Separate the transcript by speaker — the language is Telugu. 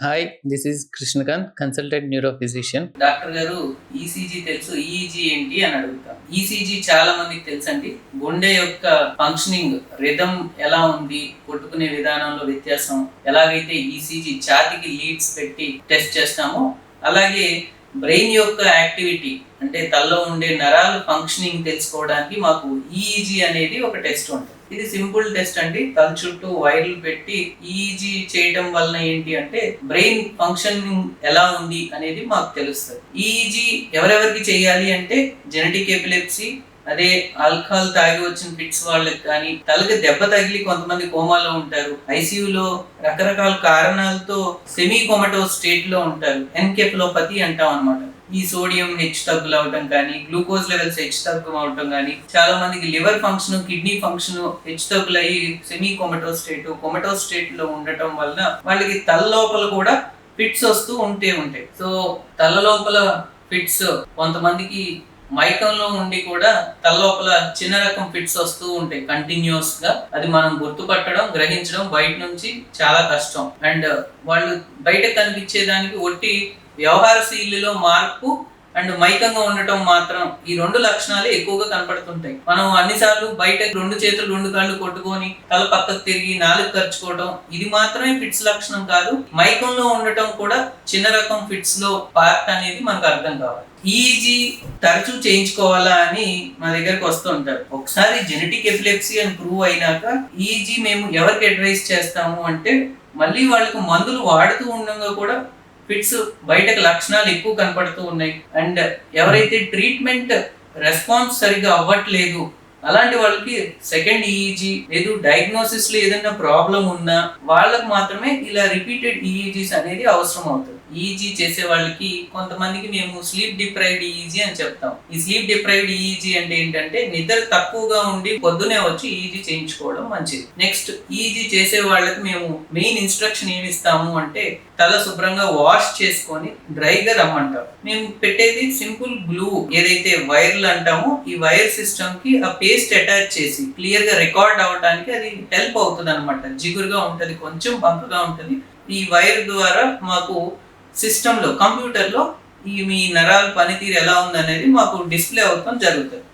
Speaker 1: Hi, this is Krishnakant, consultant neurophysician.
Speaker 2: Doctor గారు, ఈసీజీ తెలుసు, ఈఈజీ ఏంటి అని అడుగుతాం. ఈసీజీ చాలా మందికి తెలుసండి. గుండె యొక్క ఫంక్షనింగ్ రిథం ఎలా ఉంది, కొట్టుకునే విధానంలో వ్యత్యాసం, ఎలాగైతే ఈసీజీ ఛాతీకి లీడ్స్ పెట్టి టెస్ట్ చేస్తామో అలాగే బ్రెయిన్ యొక్క యాక్టివిటీ అంటే తలలో ఉండే నరాల ఫంక్షనింగ్ తెలుసుకోవడానికి మాకు ఈఈజీ అనేది ఒక టెస్ట్ ఉంటుంది. ఇది సింపుల్ టెస్ట్ అండి. తల చుట్టూ వైర్లు పెట్టి ఈఈజీ చేయడం వలన ఏంటి అంటే బ్రెయిన్ ఫంక్షనింగ్ ఎలా ఉంది అనేది మాకు తెలుస్తుంది. ఈఈజీ ఎవరెవరికి చేయాలి అంటే జెనెటిక్ ఎపిలెప్సీ, అదే ఆల్కహాల్ తాగి వచ్చిన ఫిట్స్ వాళ్ళకి కానీ, తలకి దెబ్బ తగిలి కొంతమంది కోమాలో ఉంటారు, ఐసీయూలో రకరకాల కారణాలతో సెమీ కోమటోస్ స్టేట్ లో ఉంటారు, ఎన్కెఫలోపతి అంటాం అనమాట. ఈ సోడియం హెచ్చు తగ్గులు అవటం కానీ, గ్లూకోజ్ లెవెల్స్ హెచ్చు తగ్గు అవటం కానీ, చాలా మందికి లివర్ ఫంక్షన్, కిడ్నీ ఫంక్షన్ హెచ్చు తగ్గులు అయ్యి సెమీ కోమటోస్ స్టేట్ లో ఉండటం వలన వాళ్ళకి తల లోపల కూడా ఫిట్స్ వస్తూ ఉంటాయి. సో తల లోపల ఫిట్స్ కొంతమందికి మైకంలో ఉండి కూడా తల లోపల చిన్న రకం ఫిట్స్ వస్తూ ఉంటాయి కంటిన్యూస్ గా. అది మనం గుర్తుపట్టడం, గ్రహించడం బయట నుంచి చాలా కష్టం. అండ్ వాళ్ళు బయట కనిపించేదానికి ఒట్టి వ్యవహారశీలిలో మార్పు అండ్ మైకంగా ఉండటం మాత్రం, ఈ రెండు లక్షణాలు ఎక్కువగా కనపడుతుంటాయి. మనం అన్నిసార్లు బయట రెండు చేతులు రెండు కాళ్ళు కొట్టుకొని తల పక్కకు తిరిగి నాలుగు ఖర్చుకోవడం, ఇది మాత్రమే ఫిట్స్ లక్షణం కాదు. మైకంలో ఉండటం కూడా చిన్న రకం ఫిట్స్ లో పార్ట్ అనేది మనకు అర్థం కావాలి. ఈజీ తరచూ చేయించుకోవాలా అని మా దగ్గరకు వస్తూ ఉంటారు. ఒకసారి జెనెటిక్ ఎపిలెప్సీ అని ప్రూవ్ అయినాక ఈజీ మేము ఎవరికి అడ్వైస్ చేస్తాము అంటే, మళ్ళీ వాళ్ళకి మందులు వాడుతూ ఉండగా కూడా ఫిట్స్ బయటకు లక్షణాలు ఎక్కువ కనపడుతూ ఉన్నాయి. అండ్ ఎవరైతే ట్రీట్మెంట్ రెస్పాన్స్ సరిగా అవ్వట్లేదు అలాంటి వాళ్ళకి సెకండ్ ఈఈజీ లేదు, డయాగ్నోసిస్ లో ఏదైనా ప్రాబ్లం ఉన్నా వాళ్ళకి మాత్రమే ఇలా రిపీటెడ్ ఈఈజీస్ అనేది అవసరం అవుతుంది. ఈఈజీ చేసే వాళ్ళకి కొంతమందికి మేము స్లీప్ డిప్రైవ్డ్ ఈఈజీ అని చెప్తాం. ఈ స్లీప్ డిప్రైవ్డ్ ఈఈజీ అంటే ఏంటంటే, నిద్ర తక్కువగా ఉండి పొద్దునే వచ్చి ఈఈజీ చేయించుకోవడం మంచిది. నెక్స్ట్ ఈఈజీ చేసే వాళ్ళకి మేము మెయిన్ ఇన్స్ట్రక్షన్ ఏమి ఇస్తాము అంటే, తల శుభ్రంగా వాష్ చేసుకొని డ్రైగా రమ్మంటాం. మేము పెట్టేది సింపుల్ గ్లూ, ఏదైతే వైర్లు అంటామో ఈ వైర్ సిస్టమ్ కి ఆ పేస్ట్ అటాచ్ చేసి క్లియర్ గా రికార్డ్ అవడానికి అది హెల్ప్ అవుతుంది అనమాట. జిగురుగా ఉంటది, కొంచెం బంకగా ఉంటది. ఈ వైర్ ద్వారా మాకు సిస్టంలో, కంప్యూటర్లో ఈ మీ నరాల పనితీరు ఎలా ఉందనేది మాకు డిస్ప్లే అవటం జరుగుతుంది.